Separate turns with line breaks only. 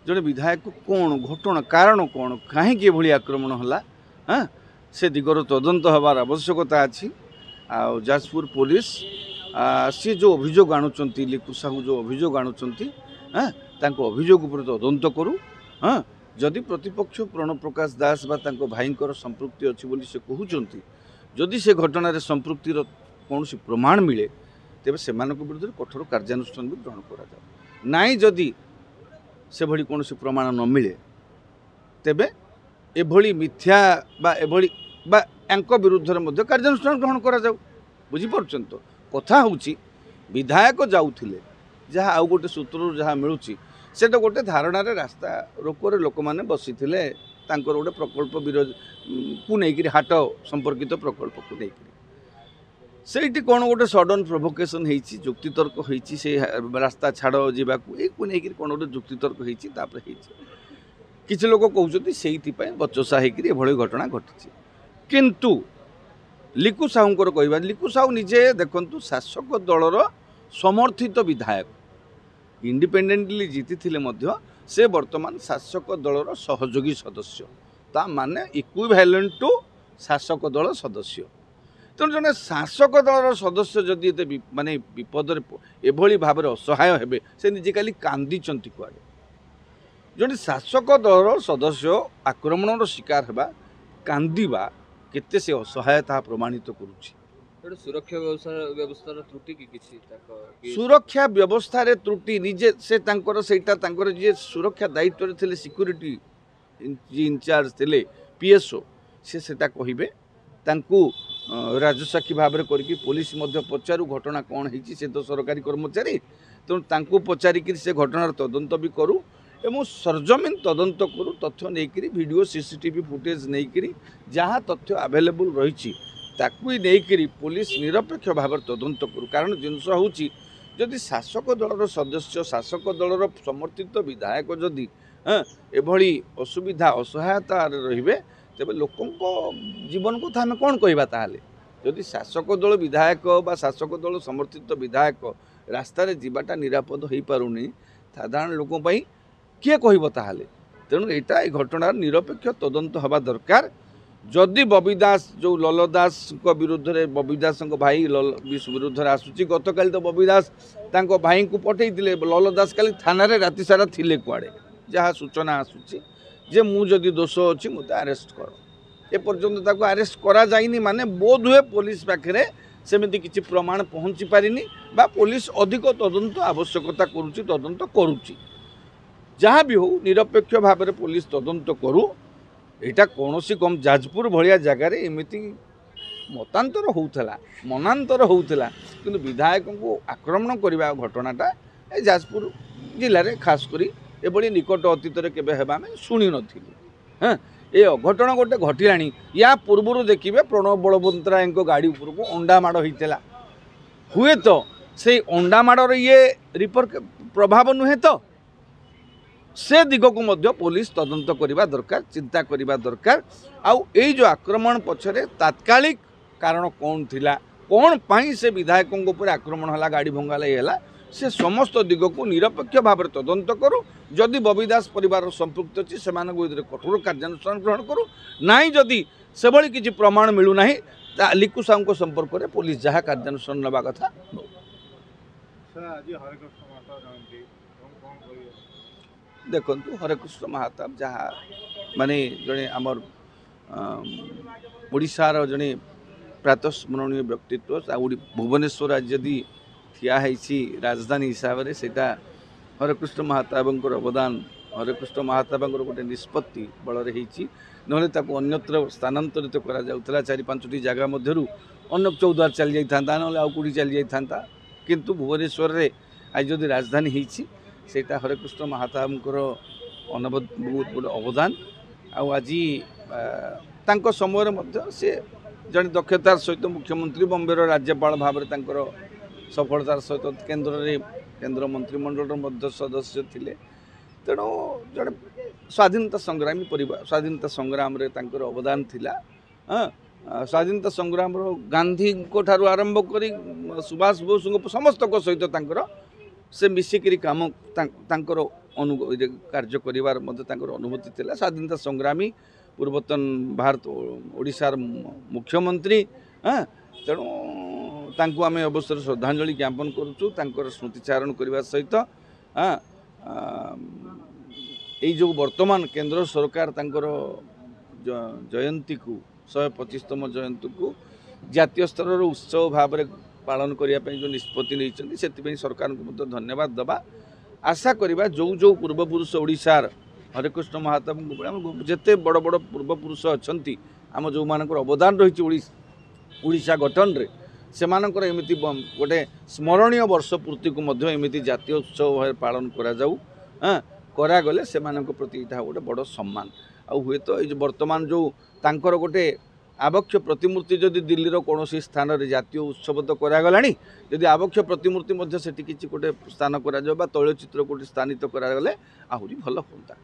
जड़े विधायक कौन घटना कारण कौन कहीं भली आक्रमण है हाँ से दिगर तदंत हबार आवश्यकता अच्छी जाजपुर पुलिस सी जो अभियोग आणुंट लिकु साहू जो अभियोग आणुंट हाँ अभियोग उपर तदंत करू हाँ जदि प्रतिपक्ष प्रणव प्रकाश दास बा भाईंकर संपृक्ति अच्छी बोली से कहते जदि से घटना संपृक्तिर कौन प्रमाण मिले तेज से विरुद्ध कठोर कार्यानुष्ठान भी ग्रहण करा नाई जदि से भली कौन प्रमाण न मिले तेबे एभली मिथ्या बा एभली बा यांक विरुद्ध में कार्यानुष्ठान ग्रहण करा जाऊ बुझीपार तो कथा हूँ विधायक जाऊले जहाँ आउ गोटे सूत्र जहाँ मिलूँ से तो गोटे धारणार रास्ता रोकरे लोक मैंने बसी गोटे प्रकल्प विरोध को लेकिन हाट संपर्कित प्रकल्प को लेकिन से कौन गोटे सडन प्रोभोकेशन होती जुक्तितर्क होती से रास्ता छाड़ जावाक लेकिन कौन गोटे जुक्तितर्क होती किसी लोग कहते से बचसा होकर घटना घटी किंतु लिकु साहूर कह लिकु साहू निजे देखु शासक दलर समर्थित विधायक इंडिपेंडेंटली जीति से वर्तमान शासक दलर सहयोगी सदस्य ता माने इक्विवेलेंट टू शासक दल सदस्य तेणु जड़े शासक दलर सदस्य जदि माने विपद एभली भाव असहाय हेबे से निजे खाली कांदी कुआडे जड़े शासक दलर सदस्य आक्रमणर शिकार हेबा कांदीबा केते से असहायता प्रमाणित करुछि
सुरक्षा व्यवस्था त्रुटि कि
सुरक्षा व्यवस्था रे त्रुटि निजे से तांकर सेटा तांकर जे सुरक्षा दायित्व रे थिले सिक्यूरिटी इंचार्ज थिले पीएसओ से सेटा कहिबे तांकू राजसाक्षी भाव में करके पुलिस मध्य पचारू घटना कौन होती से तो सरकारी कर्मचारी तेणु तांकू पचारिक से घटनार तदंत भी करूँ एवं सरजमीन तदंत करूँ तथ्य नहीं वीडियो सीसीटीवी फुटेज नहीं जहाँ तथ्य आवेलेबल रही नहीं पुलिस निरपेक्ष भाव तदंत करूँ कारण जिनस हूँ जदि शासक दलर सदस्य शासक दलर समर्थित विधायक जदि एभली असुविधा असहायता रे तेज लोक जीवन को आम कौन कहवा ताले जदि शासक दल विधायक बा शासक दल समर्थित विधायक रास्तार जावाटा निरापद हो पारुनी साधारण लोक किए कह ताले तेणु यहाँ घटनार निरपेक्ष तदंत हवा दरकार जदि बबी दास जो लल दास विरुद्ध में बबी दास भाई विरुद्ध आसूची गत काली तो बबी दास भाई को पठे लल दास काली थाना राति सारा थिले कुआड़े जहाँ सूचना आसूची जे मु जदि दोष अच्छी मत आरेस्ट कर एपर्यंत ताको आरेस्ट करा जाइनी माने बोध हुए पुलिस पाखे सेमती किसी प्रमाण पहुँची पारिनी बा पुलिस अधिक तदंत आवश्यकता करुच्ची तदंत करुच्ची जहाँ भी हो निरपेक्ष भाव में पुलिस तदंत करू यहाँ कौन कम जाजपुर भाया जगार एमती मतांतर होता मनांतर होता कि विधायक को आक्रमण करने घटनाटा जाजपुर जिले में खास करी एभली निकट अतीत केवे हेबा में शुणी नथिलु हाँ ये अघटन गोटे घटला या पूर्वर देखिए प्रणव बलवंतराय गाड़ी उपर को अंडा माड़ होता हुए तो से अंडा माड़र ये रिपोर्ट प्रभाव नुहे तो से दिग को मध्य पुलिस तदंत करने दरकार चिंता करने दरकार आउ जो आक्रमण पछरे तात्कालिक कारण कौन थिला कौन पाई से विधायकों ऊपर आक्रमण है गाड़ी भंगाला है से समस्त दिग को निरपेक्ष भाव में तदंत करूँ जदि बबी दास परिवार संपृक्त अच्छी से विरुद्ध कठोर कार्यानुष्ठान ग्रहण करूँ नाई जदि से भली किसी प्रमाण मिलूना लिकु साहू संपर्क में पुलिस जहाँ कार्यानुष्ठान नवा कथा देखु हरेकृष्ण महाताब जहाँ माने जड़े आमर ओडिशार जड़े प्रातस्मरणीय व्यक्तित्व भुवनेश्वर आज जदि ठिया राजधानी हिसाब से सेटा हरेकृष्ण महाताबंकर अवदान हरेकृष्ण महाताबंकर गोटे निष्पत्ति बल ना अन्यत्र स्थानांतरित करा जाउतला 4-5टी जगह मध्यरु अन्य चौद्वार चली जाता ना आउ कौटी चली जाता किंतु भुवनेश्वर रे आज जदि राजधानी होती सेटा हरेकृष्ण महाताबंकर अनबद बहुत बड़ अवदान आज समय से जड़े दक्षतार सहित मुख्यमंत्री बॉम्बे राज्यपाल भाव में सफलतार सहित केंद्र मंत्रिमंडल सदस्य थिले तेणु जड़े स्वाधीनता संग्रामी परिवार स्वाधीनता संग्राम रे तांकर अवदान थिला स्वाधीनता संग्राम गांधी को ठारू आरंभ करी सुभाष बोस समस्त सहित तांकर से मिसिक काम तांकर कार्य करिवार मध्य तांकर अनुभूति थिला स्वाधीनता संग्रामी पूर्वतन भारत ओडिशार मुख्यमंत्री हाँ तेणु तांको आम अवसर श्रद्धांजलि ज्ञापन करुचु तांकर स्मृतिचारण करने सहित हाँ ये जो वर्तमान केंद्र सरकार तांकर जयंती को 125तम जयंती को जातीय स्तर उत्सव भाव में पालन करने जो निष्पत्ति नहीं से सरकार को धन्यवाद दबा आशा करवा जो जो पूर्वपुरुष ओडिशार हरेकृष्ण महाताब जिते बड़ बड़ पूर्वपुरुष अच्छा आम जो मान अवदान रही ओडिशा गठन रे से मानकर एमती गोटे स्मरणीय वर्ष पूर्ति को एमती जातीय उत्सव भाव पालन करा जाऊ हाँ करागले से प्रति यहाँ गोटे बड़ सम्मान आ हुए तो ये वर्तमान जो तांकर गोटे आवक्ष प्रतिमूर्ति जदि दिल्लीर कौन स्थान में जातीय उत्सव तो करागला जदि आवक्ष प्रतिमूर्ति किसी गोटे स्थान करा तैलचित्र गोटे स्थानित करागले आहरी भल होता।